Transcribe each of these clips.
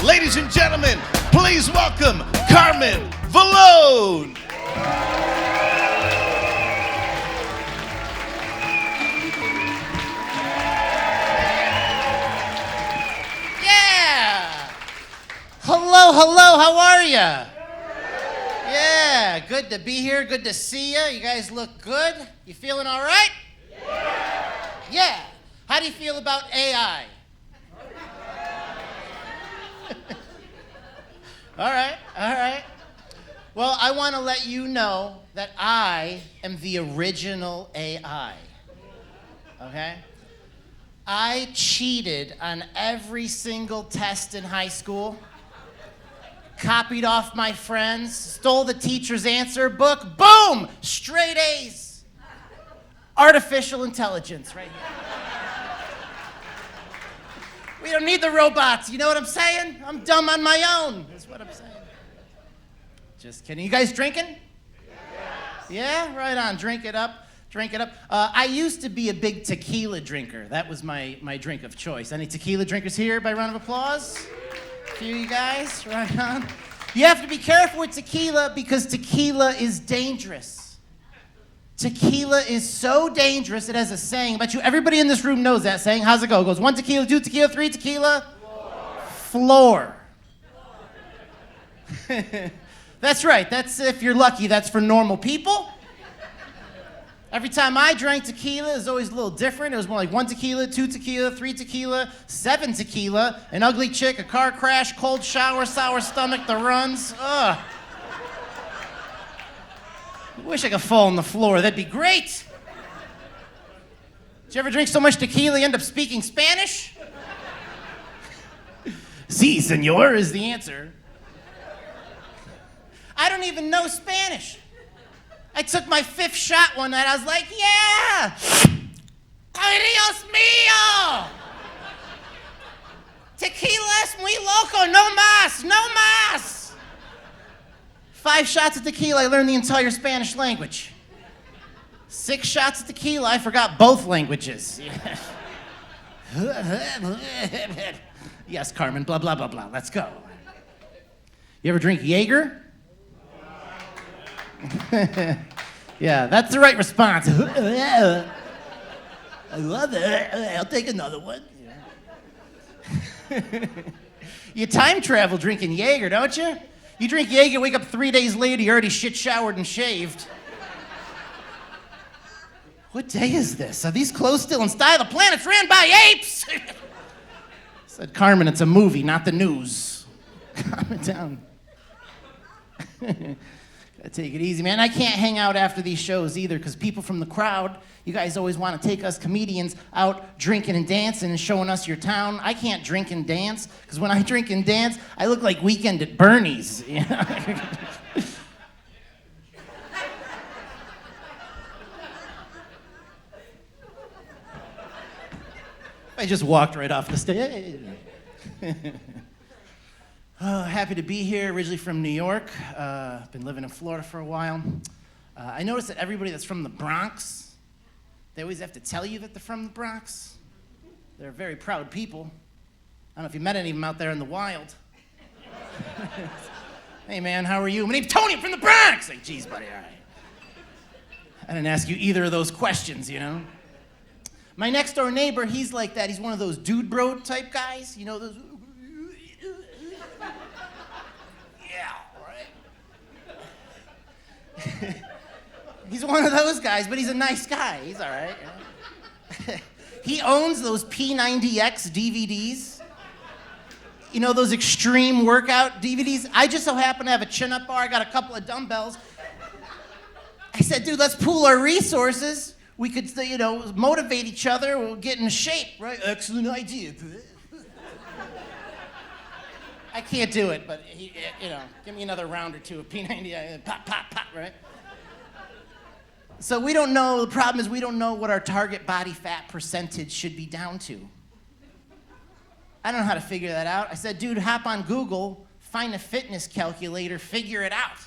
Ladies and gentlemen, please welcome Carmen Vallone. Yeah! Hello, how are ya? Yeah, good to be here, good to see ya. You guys look good. You feeling all right? Yeah. How do you feel about AI? All right. Well, I want to let you know that I am the original AI. Okay? I cheated on every single test in high school, copied off my friends, stole the teacher's answer book, boom, straight A's. Artificial intelligence right here. We don't need the robots, you know what I'm saying? I'm dumb on my own, is what I'm saying. Just kidding. You guys drinking? Yes. Yeah, right on. Drink it up. I used to be a big tequila drinker. That was my drink of choice. Any tequila drinkers here by round of applause? A few of you guys, right on. You have to be careful with tequila because tequila is dangerous. Tequila is so dangerous, it has a saying. I bet you everybody in this room knows that saying. How's it go? It goes 1 tequila, 2 tequila, 3 tequila. Floor. That's right. That's, if you're lucky, that's for normal people. Every time I drank tequila, it was always a little different. It was more like 1 tequila, 2 tequila, 3 tequila, 7 tequila, an ugly chick, a car crash, cold shower, sour stomach, the runs. Ugh. I wish I could fall on the floor. That'd be great. Did you ever drink so much tequila you end up speaking Spanish? Si, senor, is the answer. I don't even know Spanish. I took my 5th shot one night. I was like, yeah! Ay, Dios mío! Tequila es muy loco. No más! 5 shots of tequila, I learned the entire Spanish language. 6 shots of tequila, I forgot both languages. Yes, Carmen, blah, blah, blah, blah. Let's go. You ever drink Jaeger? Yeah, that's the right response. I love it. I'll take another one. You time travel drinking Jaeger, don't you? You drink Jaeger, wake up 3 days later, you're already shit-showered and shaved. What day is this? Are these clothes still in style? The planet's ran by apes! Said Carmen, it's a movie, not the news. Calm it down. Gotta take it easy, man. I can't hang out after these shows either, because people from the crowd, you guys always want to take us comedians out drinking and dancing and showing us your town. I can't drink and dance, because when I drink and dance, I look like Weekend at Bernie's. You know? I just walked right off the stage. Oh, happy to be here, originally from New York. Been living in Florida for a while. I noticed that everybody that's from the Bronx, they always have to tell you that they're from the Bronx. They're very proud people. I don't know if you met any of them out there in the wild. Hey man, how are you? My name's Tony, I'm from the Bronx! Like, geez, buddy, all right. I didn't ask you either of those questions, you know? My next door neighbor, he's like that. He's one of those dude bro type guys. You know, those... He's one of those guys, but he's a nice guy. He's all right. Yeah. He owns those P90X DVDs. You know, those extreme workout DVDs? I just so happen to have a chin-up bar. I got a couple of dumbbells. I said, dude, let's pool our resources. We could, you know, motivate each other. We'll get in shape, right? Excellent idea. I can't do it, but, you know, give me another round or two of P90, pop, pop, pop, right? So we don't know, the problem is we don't know what our target body fat percentage should be down to. I don't know how to figure that out. I said, dude, hop on Google, find a fitness calculator, figure it out.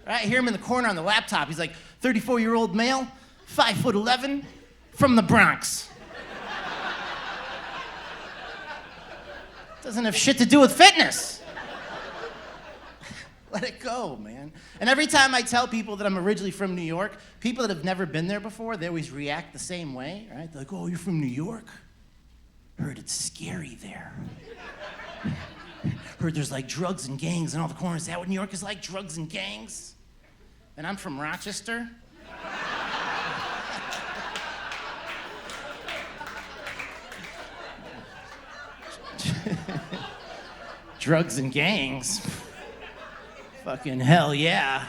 Right? I hear him in the corner on the laptop. He's like, 34-year-old male, 5'11", from the Bronx. Doesn't have shit to do with fitness. Let it go, man. And every time I tell people that I'm originally from New York, people that have never been there before, they always react the same way, right? They're like, oh, you're from New York? Heard it's scary there. Heard there's like drugs and gangs in all the corners. Is that what New York is like, drugs and gangs? And I'm from Rochester. Drugs and gangs. Fucking hell yeah.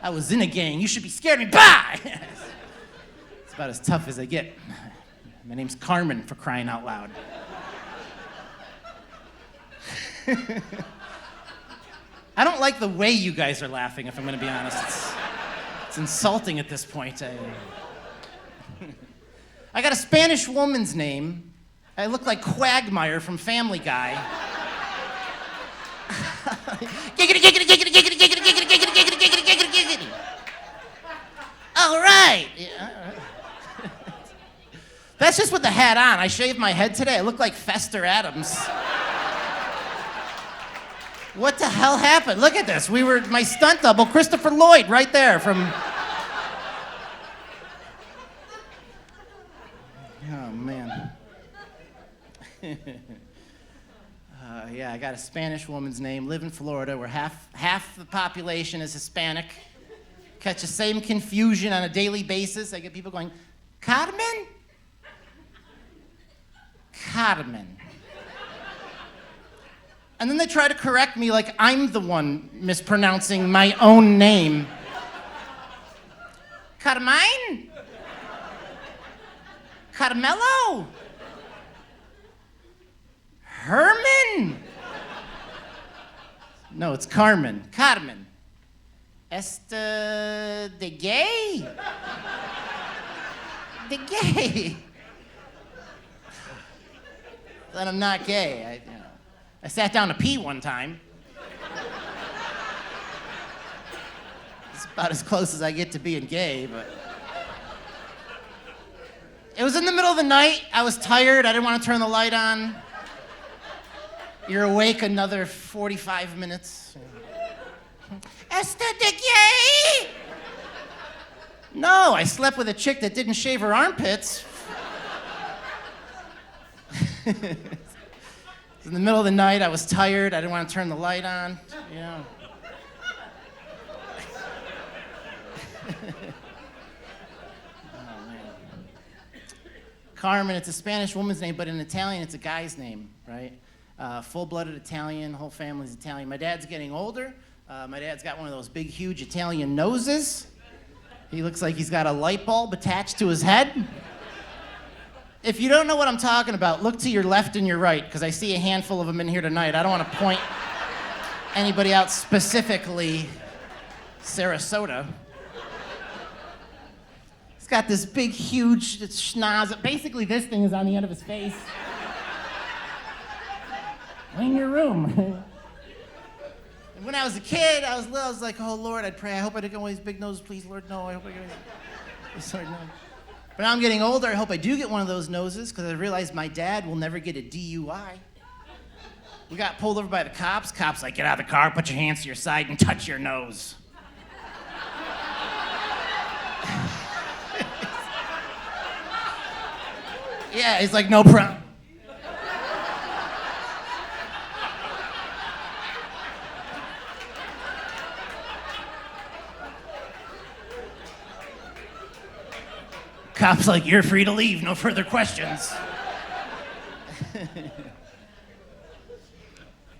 I was in a gang. You should be scared of me. Bye! It's about as tough as I get. My name's Carmen, for crying out loud. I don't like the way you guys are laughing, if I'm going to be honest. It's insulting at this point. I got a Spanish woman's name. I look like Quagmire from Family Guy. Giggity, giggity, giggity, giggity, giggity, giggity, giggity, giggity, giggity, giggity, giggity. All right. Yeah. That's just with the hat on. I shaved my head today. I look like Fester Adams. What the hell happened? Look at this. My stunt double, Christopher Lloyd, right there from... Oh, man. Yeah, I got a Spanish woman's name, live in Florida, where half the population is Hispanic. Catch the same confusion on a daily basis. I get people going, Carmen? Carmen. And then they try to correct me like I'm the one mispronouncing my own name. Carmine? Carmelo? Herman? No, it's Carmen. Carmen. De gay? De gay. Then I'm not gay. I sat down to pee one time. It's about as close as I get to being gay, but... It was in the middle of the night. I was tired. I didn't want to turn the light on. You're awake another 45 minutes. De gay? No, I slept with a chick that didn't shave her armpits. In the middle of the night, I was tired. I didn't want to turn the light on, you know. Oh, man. Carmen, it's a Spanish woman's name, but in Italian, it's a guy's name, right? Full-blooded Italian, whole family's Italian. My dad's getting older. My dad's got one of those big, huge Italian noses. He looks like he's got a light bulb attached to his head. If you don't know what I'm talking about, look to your left and your right, because I see a handful of them in here tonight. I don't want to point anybody out specifically. Sarasota. He's got this big, huge schnoz. Basically, this thing is on the end of his face. Clean your room. And when I was a kid, I was like, oh, Lord, I'd pray. I hope I don't get one of these big noses, please, Lord, no. I hope I get Sorry, no. But now I'm getting older. I hope I do get one of those noses, because I realize my dad will never get a DUI. We got pulled over by the cops. Cops like, get out of the car, put your hands to your side, and touch your nose. Yeah, he's like, no problem. Cop's like, you're free to leave, no further questions.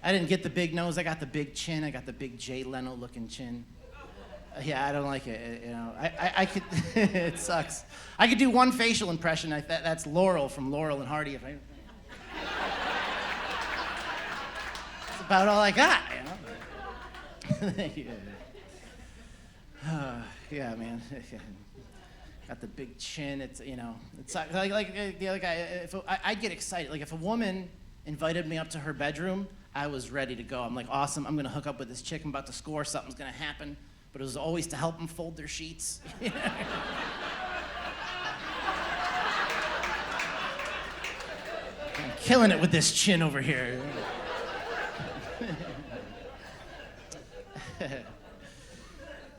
I didn't get the big nose, I got the big chin, I got the big Jay Leno looking chin. Yeah, I don't like it, you know. I could, it sucks. I could do one facial impression, that's Laurel from Laurel and Hardy. That's about all I got, you know. Yeah, man. Got the big chin. It's, you know, it's like the other guy. I'd get excited. Like if a woman invited me up to her bedroom, I was ready to go. I'm like, awesome. I'm gonna hook up with this chick. I'm about to score. Something's gonna happen. But it was always to help them fold their sheets. I'm killing it with this chin over here.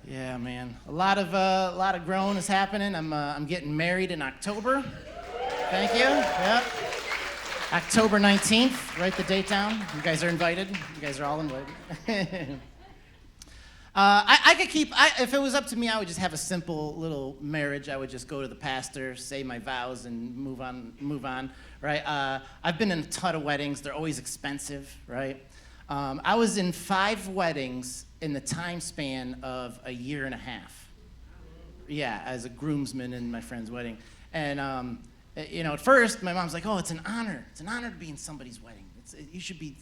Yeah, man. A lot of growing is happening. I'm getting married in October. Thank you. Yep. October 19th. Write the date down. You guys are invited. You guys are all invited. I could keep. If it was up to me, I would just have a simple little marriage. I would just go to the pastor, say my vows, and move on. Right? I've been in a ton of weddings. They're always expensive. Right? I was in 5 weddings in the time span of a year and a half. Yeah, as a groomsman in my friend's wedding. And, at first, my mom's like, oh, it's an honor. It's an honor to be in somebody's wedding. You should be,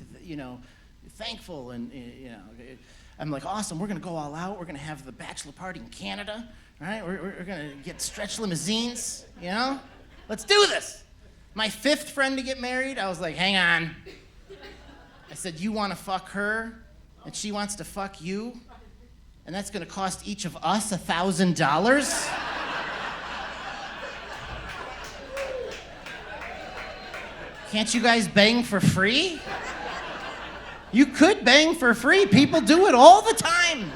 thankful. And, I'm like, awesome, we're going to go all out. We're going to have the bachelor party in Canada, right? We're going to get stretch limousines, Let's do this. My 5th friend to get married, I was like, hang on. I said, you want to fuck her? And she wants to fuck you, and that's going to cost each of us $1,000? Can't you guys bang for free? You could bang for free. People do it all the time.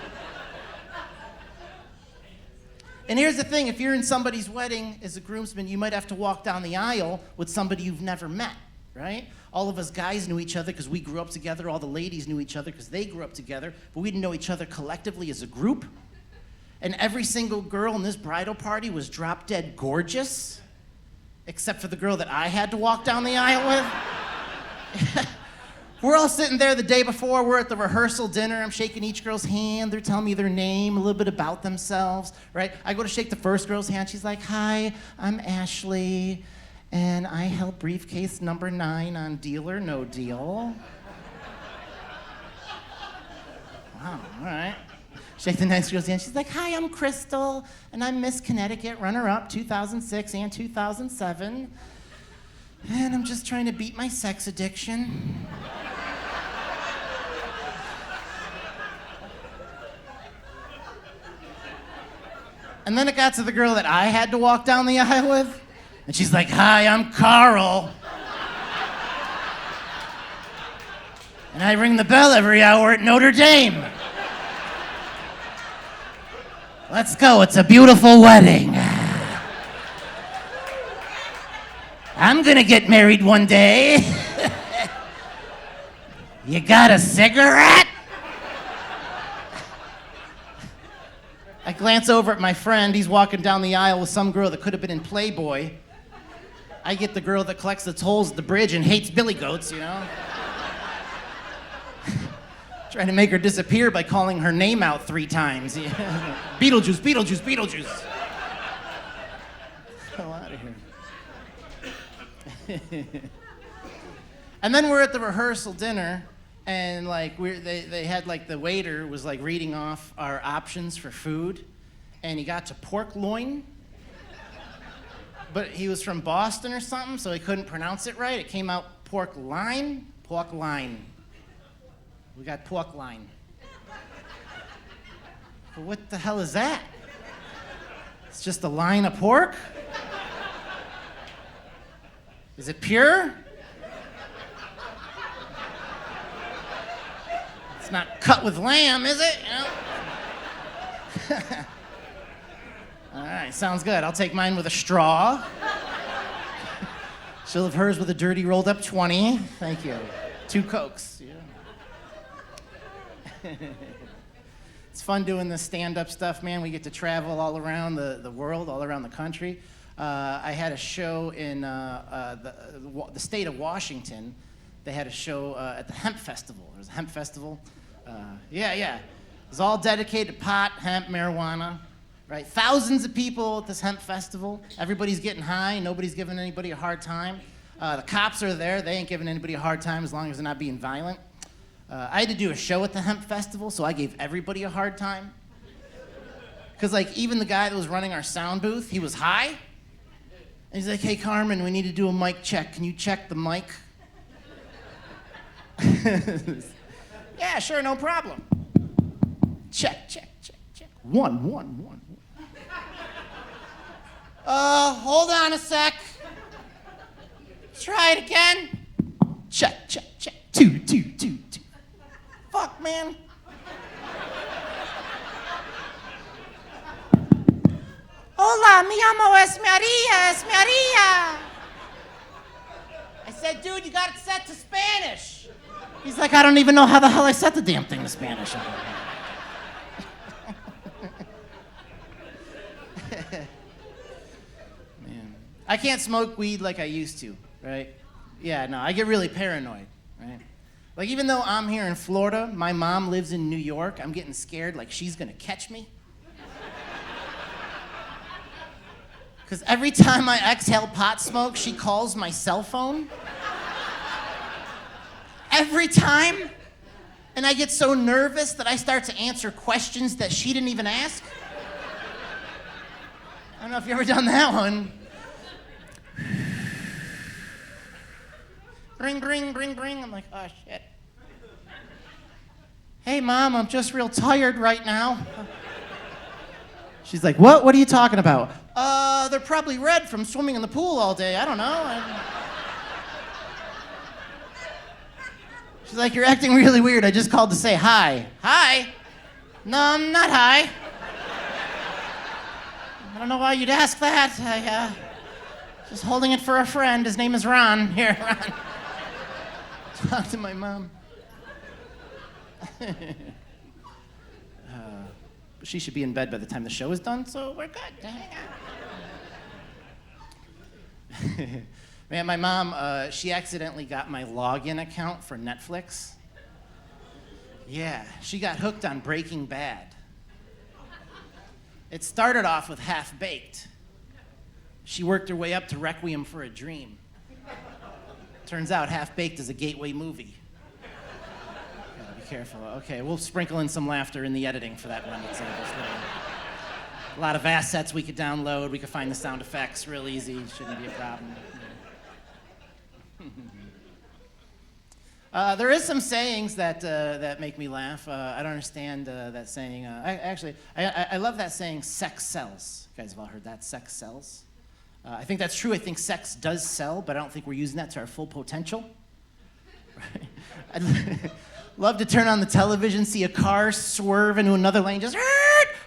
And here's the thing. If you're in somebody's wedding as a groomsman, you might have to walk down the aisle with somebody you've never met, right? All of us guys knew each other because we grew up together. All the ladies knew each other because they grew up together. But we didn't know each other collectively as a group. And every single girl in this bridal party was drop dead gorgeous, except for the girl that I had to walk down the aisle with. We're all sitting there the day before. We're at the rehearsal dinner. I'm shaking each girl's hand. They're telling me their name, a little bit about themselves, right? I go to shake the first girl's hand. She's like, hi, I'm Ashley. And I held briefcase number 9 on Deal or No Deal. Wow, all right. Shake the next girl's hand. She's like, hi, I'm Crystal, and I'm Miss Connecticut runner-up 2006 and 2007. And I'm just trying to beat my sex addiction. And then it got to the girl that I had to walk down the aisle with. And she's like, hi, I'm Carl. And I ring the bell every hour at Notre Dame. Let's go, it's a beautiful wedding. I'm gonna get married one day. You got a cigarette? I glance over at my friend. He's walking down the aisle with some girl that could have been in Playboy. I get the girl that collects the tolls at the bridge and hates billy goats, Trying to make her disappear by calling her name out 3 times. Beetlejuice, Beetlejuice, Beetlejuice. Get the hell out of here. And then we're at the rehearsal dinner, and they had the waiter was reading off our options for food, and he got to pork loin. But he was from Boston or something, so he couldn't pronounce it right. It came out pork line. We got pork line. But what the hell is that? It's just a line of pork? Is it pure? It's not cut with lamb, is it? All right, sounds good. I'll take mine with a straw. She'll have hers with a dirty rolled up 20. Thank you. 2 Cokes. Yeah. It's fun doing this stand-up stuff, man. We get to travel all around the world, all around the country. I had a show in the state of Washington. They had a show at the Hemp Festival. There was a Hemp Festival. Yeah. It was all dedicated to pot, hemp, marijuana. Right? Thousands of people at this hemp festival. Everybody's getting high. Nobody's giving anybody a hard time. The cops are there. They ain't giving anybody a hard time as long as they're not being violent. I had to do a show at the hemp festival, so I gave everybody a hard time. Because even the guy that was running our sound booth, he was high. And he's like, hey, Carmen, we need to do a mic check. Can you check the mic? Yeah, sure, no problem. Check. 1. Hold on a sec. Try it again. Check. 2. Fuck, man. said, dude, you got it set to Spanish. He's like, I don't even know how the hell I set the damn thing to Spanish. Man. I can't smoke weed like I used to, right? Yeah, no, I get really paranoid, right? Like, even though I'm here in Florida, my mom lives in New York, I'm getting scared like she's gonna catch me. Because every time I exhale pot smoke, she calls my cell phone. Every time. And I get so nervous that I start to answer questions that she didn't even ask. I don't know if you've ever done that one. Ring, ring, ring, ring. I'm like, oh, shit. Hey, Mom, I'm just real tired right now. She's like, what? What are you talking about? They're probably red from swimming in the pool all day. I don't know. She's like, you're acting really weird. I just called to say hi. Hi? No, I'm not hi. I don't know why you'd ask that. I, just holding it for a friend. His name is Ron. Here, Ron. Talk to my mom. She should be in bed by the time the show is done, so we're good. Man, my mom, she accidentally got my login account for Netflix. Yeah, she got hooked on Breaking Bad. It started off with Half Baked. She worked her way up to Requiem for a Dream. Turns out Half Baked is a gateway movie. Gotta be careful. Okay, we'll sprinkle in some laughter in the editing for that one. It's a lot of assets we could download. We could find the sound effects real easy. Shouldn't be a problem. There is some sayings that make me laugh. I don't understand that saying. I love that saying, sex sells. You guys have all heard that, sex sells? I think that's true. I think sex does sell, but I don't think we're using that to our full potential. Right? I'd love to turn on the television, see a car swerve into another lane, just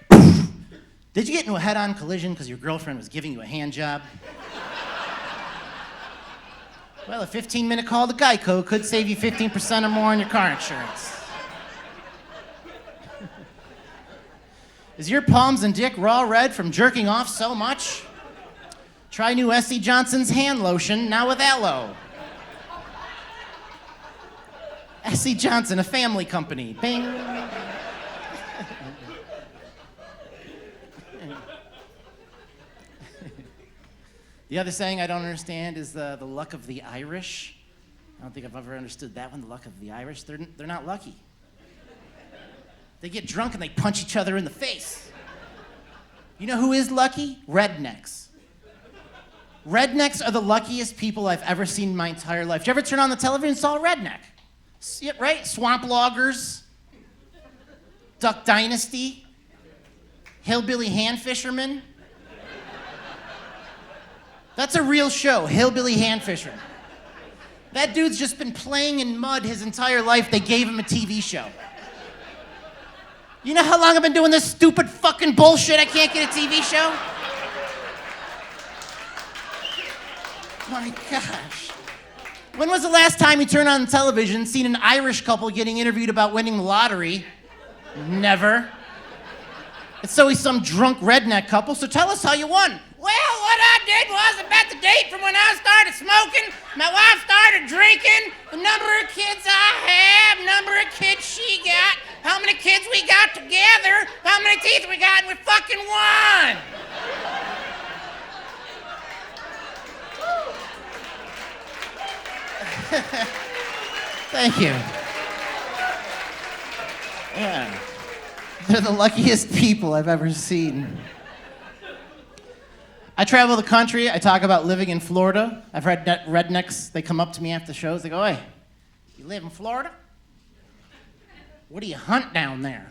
poof. Did you get into a head-on collision because your girlfriend was giving you a hand job? Well, a 15-minute call to Geico could save you 15% or more on your car insurance. Is your palms and dick raw red from jerking off so much? Try new S.C. Johnson's hand lotion, now with aloe. S.C. Johnson, a family company. Bing. The other saying I don't understand is the luck of the Irish. I don't think I've ever understood that one, the luck of the Irish. They're not lucky. They get drunk and they punch each other in the face. You know who is lucky? Rednecks. Rednecks are the luckiest people I've ever seen in my entire life. Did you ever turn on the television and saw a redneck? See it, right? Swamp loggers, Duck Dynasty, hillbilly hand fishermen. That's a real show, hillbilly hand fisherman. That dude's just been playing in mud his entire life. They gave him a TV show. You know how long I've been doing this stupid fucking bullshit? I can't get a TV show? My gosh. When was the last time you turned on the television and seen an Irish couple getting interviewed about winning the lottery? Never. It's always some drunk redneck couple, so tell us how you won. Well, what I did was I bet the date from when I started smoking, my wife started drinking, the number of kids I have, number of kids she got, how many kids we got together, how many teeth we got, and we fucking won. Thank you. Yeah. They're the luckiest people I've ever seen. I travel the country. I talk about living in Florida. I've heard rednecks, they come up to me after shows. They go, hey, you live in Florida? What do you hunt down there?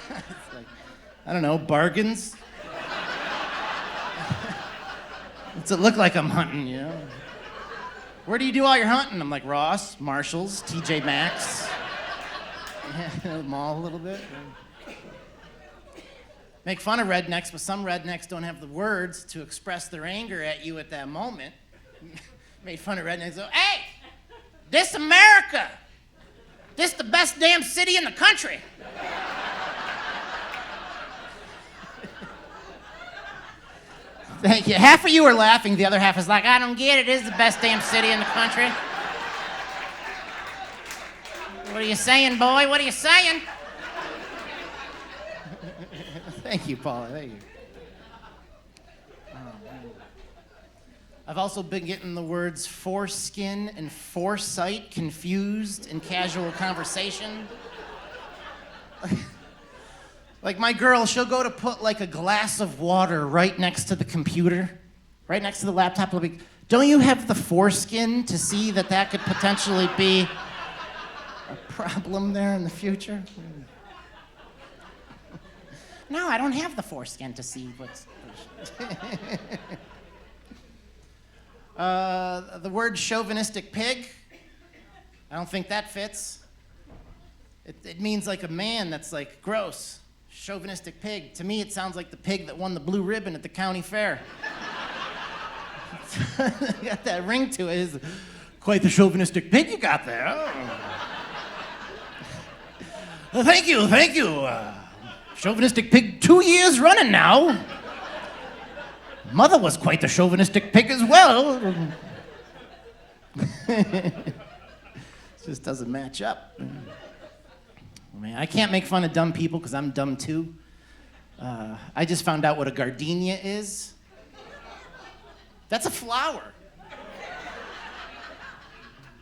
It's like, I don't know, bargains? What's it look like I'm hunting, you know? Where do you do all your hunting? I'm like, Ross, Marshalls, TJ Maxx. Yeah, mall a little bit. Make fun of rednecks, but some rednecks don't have the words to express their anger at you at that moment. Made fun of rednecks. So, hey, this America. This the best damn city in the country. Thank you. Half of you are laughing. The other half is like, I don't get it. It is the best damn city in the country. What are you saying, boy? What are you saying? Thank you, Paula. Thank you. I've also been getting the words foreskin and foresight confused in casual conversation. Like my girl, she'll go to put like a glass of water right next to the computer, right next to the laptop. It'll be, don't you have the foreskin to see that that could potentially be a problem there in the future? No, I don't have the foreskin to see what's... The word chauvinistic pig, I don't think that fits. It means like a man that's like gross. Chauvinistic pig. To me, it sounds like the pig that won the blue ribbon at the county fair. Got that ring to it. It's quite the chauvinistic pig you got there. Oh. Well, thank you. Chauvinistic pig 2 years running now. Mother was quite the chauvinistic pig as well. It just doesn't match up. Man, I can't make fun of dumb people because I'm dumb too. I just found out what a gardenia is. That's a flower.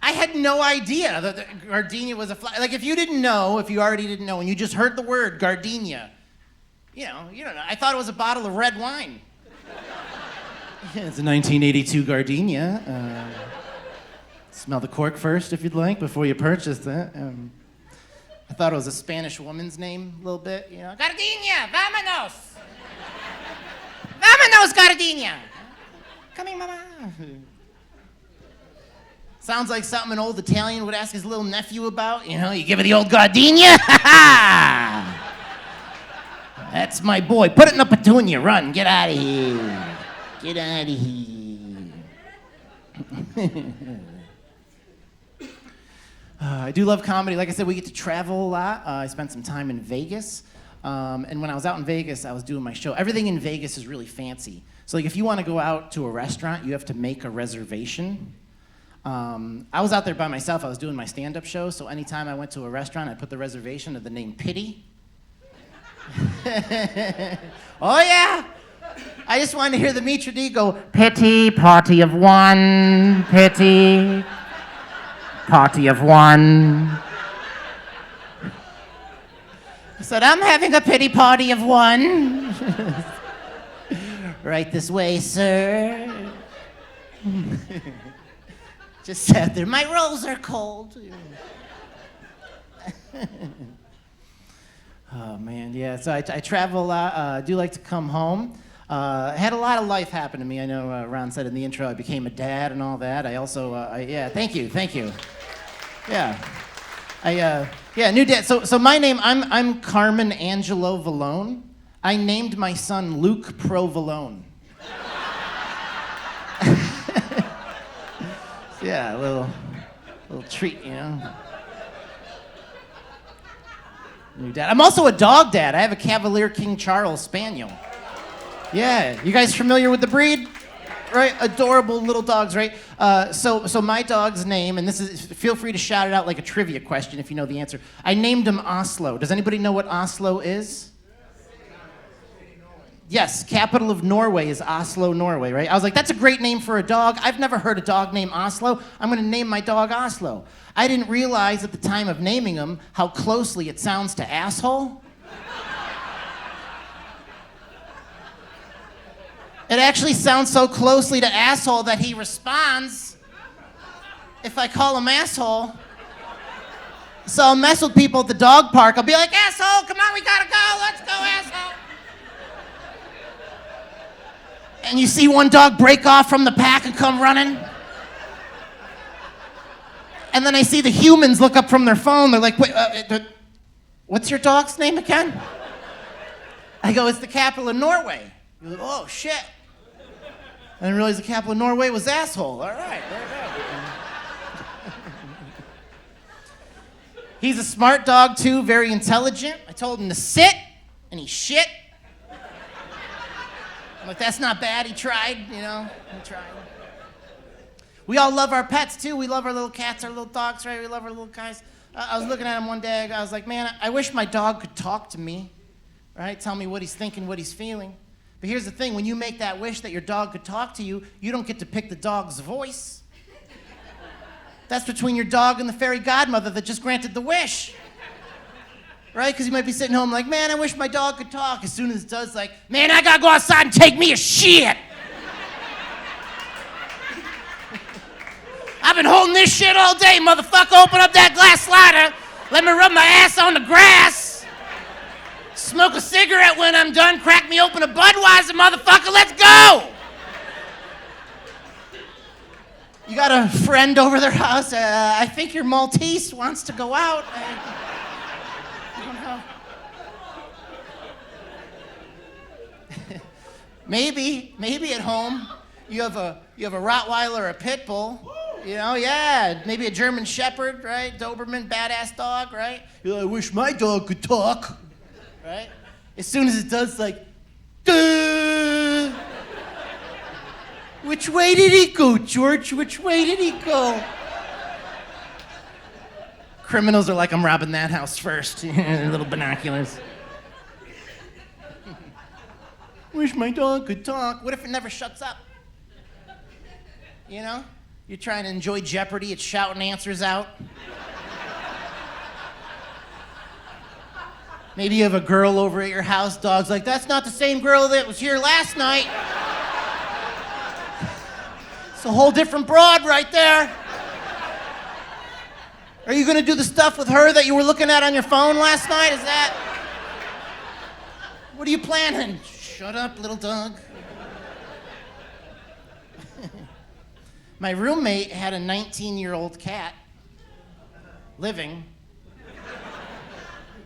I had no idea that gardenia was a flower. Like if you already didn't know, and you just heard the word gardenia, you don't know. I thought it was a bottle of red wine. Yeah, it's a 1982 gardenia. Smell the cork first if you'd like before you purchase it. I thought it was a Spanish woman's name a little bit, Gardenia, vámonos! Vámonos, Gardenia! Coming, mama. Sounds like something an old Italian would ask his little nephew about. You give her the old gardenia? That's my boy. Put it in the petunia. Run. Get out of here. Get out of here. I do love comedy. Like I said, we get to travel a lot. I spent some time in Vegas. And when I was out in Vegas, I was doing my show. Everything in Vegas is really fancy. So like if you want to go out to a restaurant, you have to make a reservation. I was out there by myself. I was doing my stand-up show. So anytime I went to a restaurant, I put the reservation of the name Pity. Oh, yeah. I just wanted to hear the maitre d' go, pity, party of one, pity. Party of one. I said, I'm having a pity party of one. Right this way, sir. Just sat there. My rolls are cold. Oh, man, yeah. So I travel a lot. I do like to come home. I had a lot of life happen to me. I know Ron said in the intro I became a dad and all that. I also, thank you. Yeah. New dad. So my name, I'm Carmen Angelo Vallone. I named my son Luke Provolone. Yeah, a little treat, New dad. I'm also a dog dad. I have a Cavalier King Charles Spaniel. Yeah, you guys familiar with the breed? Right, adorable little dogs, right? So my dog's name, and feel free to shout it out like a trivia question if you know the answer. I named him Oslo. Does anybody know what Oslo is? Yes, capital of Norway is Oslo, Norway, right? I was like, that's a great name for a dog. I've never heard a dog named Oslo. I'm gonna name my dog Oslo. I didn't realize at the time of naming him how closely it sounds to asshole. It actually sounds so closely to asshole that he responds if I call him asshole. So I'll mess with people at the dog park. I'll be like, asshole, come on, we gotta go. Let's go, asshole. And you see one dog break off from the pack and come running. And then I see the humans look up from their phone. They're like, wait, what's your dog's name again? I go, it's the capital of Norway. You're like, oh, shit. And I realized the capital of Norway was asshole. All right, there you go. He's a smart dog, too, very intelligent. I told him to sit, and he shit. I'm like, that's not bad. He tried, He tried. We all love our pets, too. We love our little cats, our little dogs, right? We love our little guys. I was looking at him one day. I was like, man, I wish my dog could talk to me, right? Tell me what he's thinking, what he's feeling. But here's the thing. When you make that wish that your dog could talk to you, you don't get to pick the dog's voice. That's between your dog and the fairy godmother that just granted the wish. Right? Because you might be sitting home like, man, I wish my dog could talk. As soon as it does, like, man, I gotta go outside and take me a shit. I've been holding this shit all day, motherfucker. Open up that glass slider. Let me rub my ass on the grass. Smoke a cigarette when I'm done. Crack me open a Budweiser, motherfucker. Let's go. You got a friend over their house? I think your Maltese wants to go out. I don't know. maybe at home you have a Rottweiler or a pit bull. Yeah, maybe a German Shepherd, right? Doberman, badass dog, right? You're like, I wish my dog could talk, right? As soon as it does, like, duh. Which way did he go, George? Which way did he go? Criminals are like, I'm robbing that house first. Little binoculars. Wish my dog could talk. What if it never shuts up? You're trying to enjoy Jeopardy, it's shouting answers out. Maybe you have a girl over at your house, dog's like, that's not the same girl that was here last night. It's a whole different broad right there. Are you gonna do the stuff with her that you were looking at on your phone last night? Is that? What are you planning? Shut up, little dog. My roommate had a 19-year-old cat living.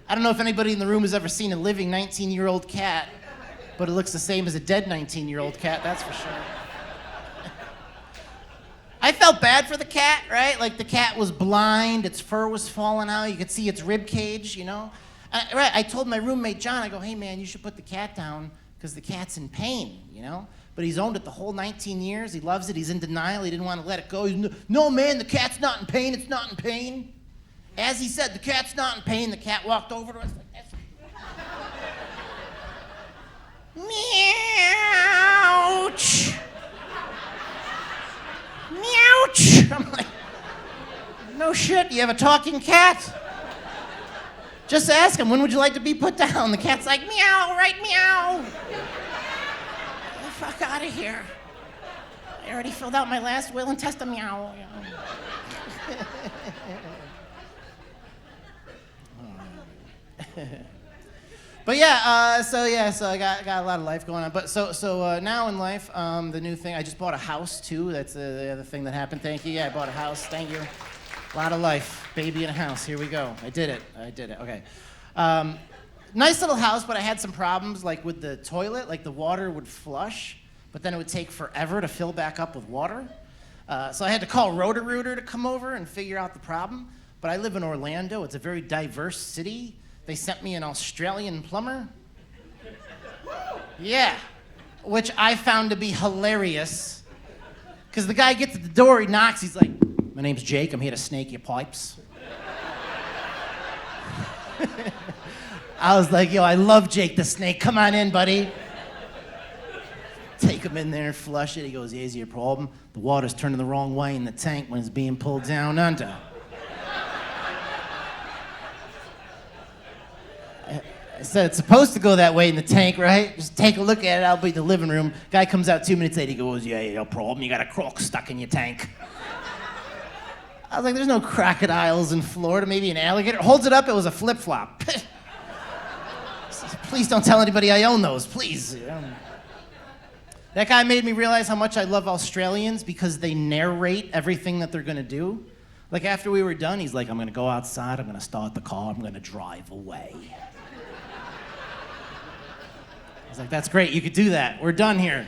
I don't know if anybody in the room has ever seen a living 19-year-old cat, but it looks the same as a dead 19-year-old cat, that's for sure. I felt bad for the cat, right? Like the cat was blind, its fur was falling out, you could see its rib cage, I told my roommate, John, I go, hey man, you should put the cat down because the cat's in pain, But he's owned it the whole 19 years, he loves it, he's in denial, he didn't want to let it go. No man, the cat's not in pain, it's not in pain. As he said, the cat's not in pain, the cat walked over to us like this. Meouch! Meouch! I'm like, no shit, you have a talking cat? Just ask him, when would you like to be put down? The cat's like, meow, right, meow. Get the fuck out of here. I already filled out my last will and testament, meow. But so I got a lot of life going on. But so now in life, the new thing, I just bought a house too. That's the other thing that happened. Thank you. Yeah, I bought a house. Thank you. A lot of life, baby in a house. Here we go. I did it. Okay. Nice little house, but I had some problems, like with the toilet. Like the water would flush, but then it would take forever to fill back up with water. So I had to call Roto-Rooter to come over and figure out the problem. But I live in Orlando. It's a very diverse city. They sent me an Australian plumber. Yeah, which I found to be hilarious. Because the guy gets at the door, he knocks, he's like, my name's Jake, I'm here to snake your pipes. I was like, yo, I love Jake the Snake, come on in, buddy. Take him in there and flush it. He goes, here's your problem. The water's turning the wrong way in the tank when it's being pulled down under. I said, it's supposed to go that way in the tank, right? Just take a look at it, I'll be in the living room. Guy comes out 2 minutes later, he goes, yeah, no problem, you got a croc stuck in your tank. I was like, there's no crocodiles in Florida, maybe an alligator. Holds it up, it was a flip-flop. Please don't tell anybody I own those, please. That guy made me realize how much I love Australians because they narrate everything that they're gonna do. Like after we were done, he's like, I'm gonna go outside, I'm gonna start the car, I'm gonna drive away. I was like, that's great, you could do that. We're done here,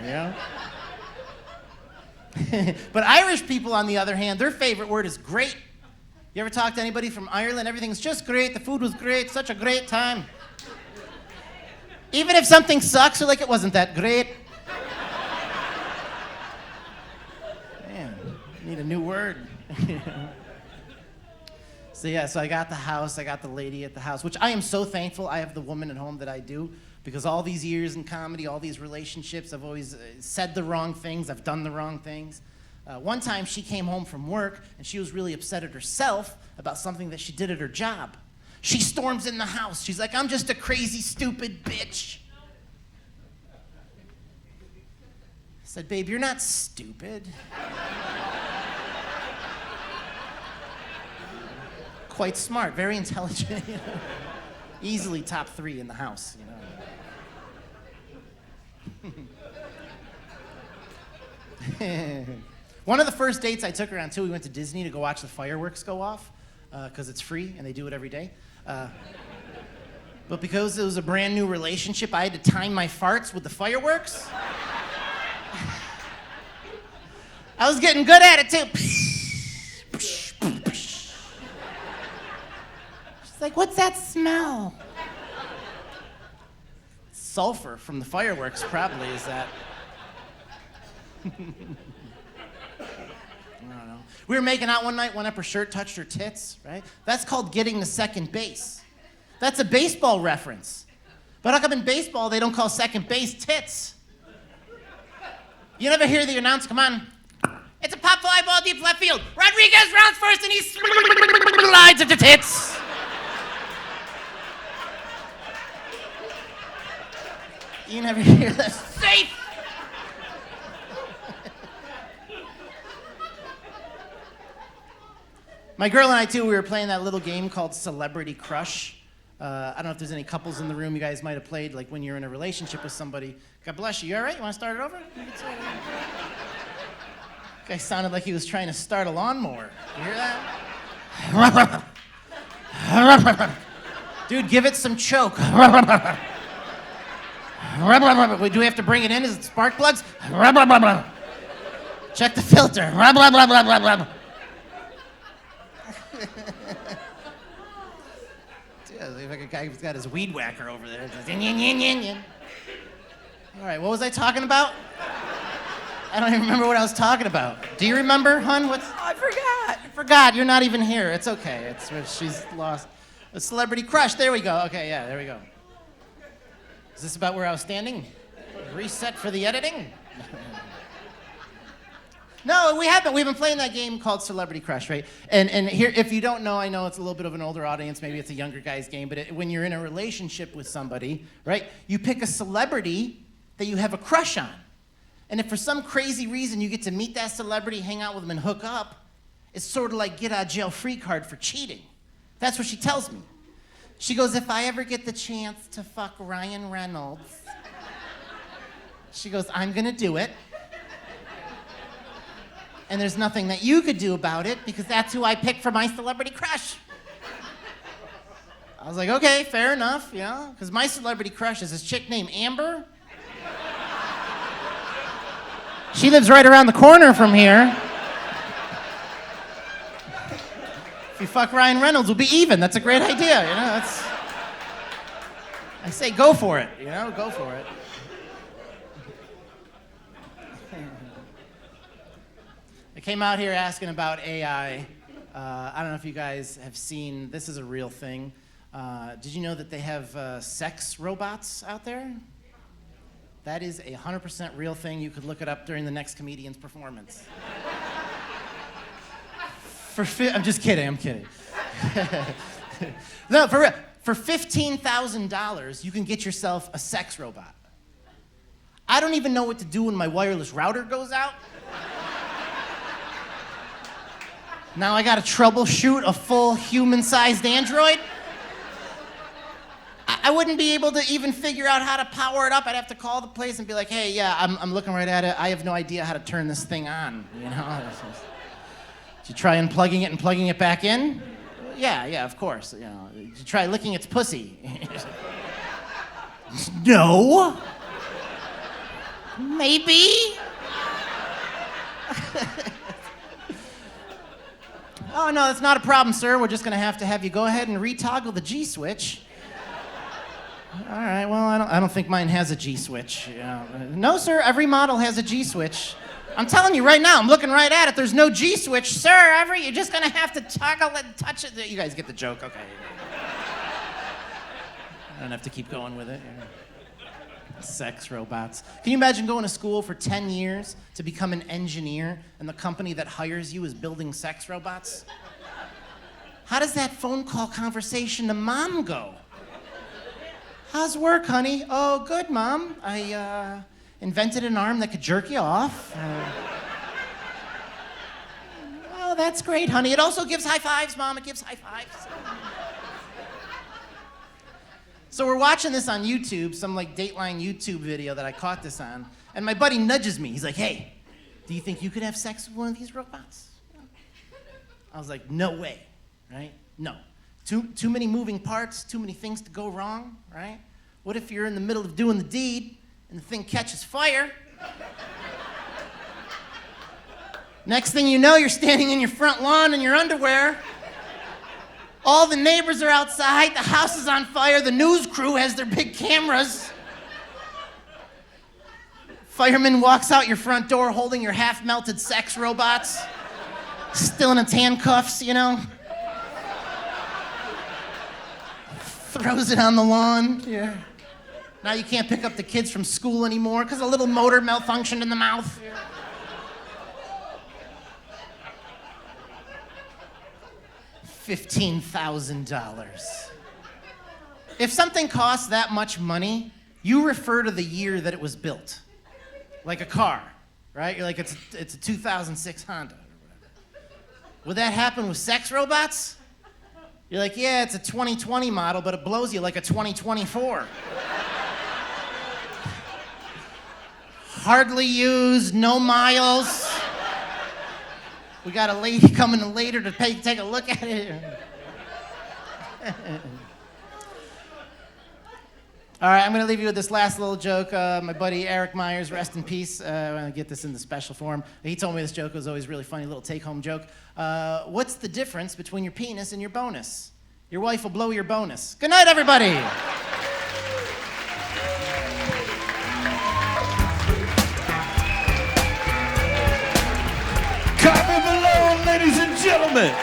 But Irish people, on the other hand, their favorite word is great. You ever talk to anybody from Ireland? Everything's just great. The food was great. Such a great time. Even if something sucks, they're like, it wasn't that great. Man, I need a new word. So I got the house. I got the lady at the house, which I am so thankful I have the woman at home that I do, because all these years in comedy, all these relationships, I've always said the wrong things. I've done the wrong things. One time she came home from work and she was really upset at herself about something that she did at her job. She storms in the house. She's like, I'm just a crazy, stupid bitch. I said, babe, you're not stupid. Quite smart, very intelligent. Easily top 3 in the house, One of the first dates I took her on, too, we went to Disney to go watch the fireworks go off, because it's free and they do it every day. But because it was a brand new relationship, I had to time my farts with the fireworks. I was getting good at it, too. She's like, what's that smell? Sulfur from the fireworks, probably, is that. I don't know. We were making out one night, went up her shirt, touched her tits, right? That's called getting to second base. That's a baseball reference. But how come in baseball they don't call second base tits? You never hear the announcer, come on. It's a pop fly ball deep left field. Rodriguez rounds first and he slides at the tits. You never hear that. Safe! My girl and I, too, we were playing that little game called Celebrity Crush. I don't know if there's any couples in the room you guys might have played, like when you're in a relationship with somebody. God bless you. You all right? You want to start it over? Guy sounded like he was trying to start a lawnmower. You hear that? Dude, give it some choke. Do we have to bring it in? Is it spark plugs? Check the filter. Dude, like a guy who's got his weed whacker over there. All right, what was I talking about? I don't even remember what I was talking about. Do you remember, hun? I forgot. I forgot. You're not even here. It's okay. She's lost. A celebrity crush. There we go. Okay, yeah, there we go. Is this about where I was standing? Reset for the editing? No, we haven't. We've been playing that game called Celebrity Crush, right? And here, if you don't know, I know it's a little bit of an older audience. Maybe it's a younger guy's game. But when you're in a relationship with somebody, right, you pick a celebrity that you have a crush on. And if for some crazy reason you get to meet that celebrity, hang out with them, and hook up, it's sort of like get out of jail free card for cheating. That's what she tells me. She goes, if I ever get the chance to fuck Ryan Reynolds, she goes, I'm gonna do it. And there's nothing that you could do about it because that's who I picked for my celebrity crush. I was like, okay, fair enough, yeah. Because my celebrity crush is this chick named Amber. She lives right around the corner from here. If you fuck Ryan Reynolds, we'll be even. That's a great idea, you know. I say go for it, you know, go for it. I came out here asking about AI. I don't know if you guys have seen, this is a real thing. Did you know that they have sex robots out there? That is a 100% real thing. You could look it up during the next comedian's performance. I'm just kidding, I'm kidding. No, for real. For $15,000, you can get yourself a sex robot. I don't even know what to do when my wireless router goes out. Now I gotta troubleshoot a full human-sized android? I wouldn't be able to even figure out how to power it up. I'd have to call the place and be like, hey, yeah, I'm looking right at it. I have no idea how to turn this thing on, you know? Did you try unplugging it and plugging it back in? Yeah, of course. You know, did you try licking its pussy? No. Maybe. Oh, no, that's not a problem, sir. We're just going to have you go ahead and retoggle the G switch. All right, well, I don't think mine has a G switch. No, sir, every model has a G switch. I'm telling you right now, I'm looking right at it. There's no G switch, sir. You're just going to have to toggle it and touch it. You guys get the joke, okay. I don't have to keep going with it. Sex robots. Can you imagine going to school for 10 years to become an engineer and the company that hires you is building sex robots? How does that phone call conversation to mom go? How's work, honey? Oh, good, Mom. I invented an arm that could jerk you off. Oh, that's great, honey. It also gives high fives, Mom. It gives high fives. So we're watching this on YouTube, some like Dateline YouTube video that I caught this on, and my buddy nudges me. He's like, hey, do you think you could have sex with one of these robots? I was like, no way, right? No. Too many moving parts, too many things to go wrong, right? What if you're in the middle of doing the deed and the thing catches fire? Next thing you know, you're standing in your front lawn in your underwear. All the neighbors are outside, the house is on fire, the news crew has their big cameras. Fireman walks out your front door holding your half-melted sex robots, still in its handcuffs, you know? Throws it on the lawn. Yeah. Now you can't pick up the kids from school anymore because a little motor malfunctioned in the mouth. Yeah. $15,000. If something costs that much money, you refer to the year that it was built. Like a car, right? You're like, it's a 2006 Honda. Would that happen with sex robots? You're like, yeah, it's a 2020 model, but it blows you like a 2024. Hardly used, no miles. We got a lady coming in later to take a look at it. All right, I'm going to leave you with this last little joke. My buddy Eric Myers, rest in peace. I'm going to get this in the special form. He told me this joke was always really funny, little take-home joke. What's the difference between your penis and your bonus? Your wife will blow your bonus. Good night, everybody. Carmen Vallone, ladies and gentlemen.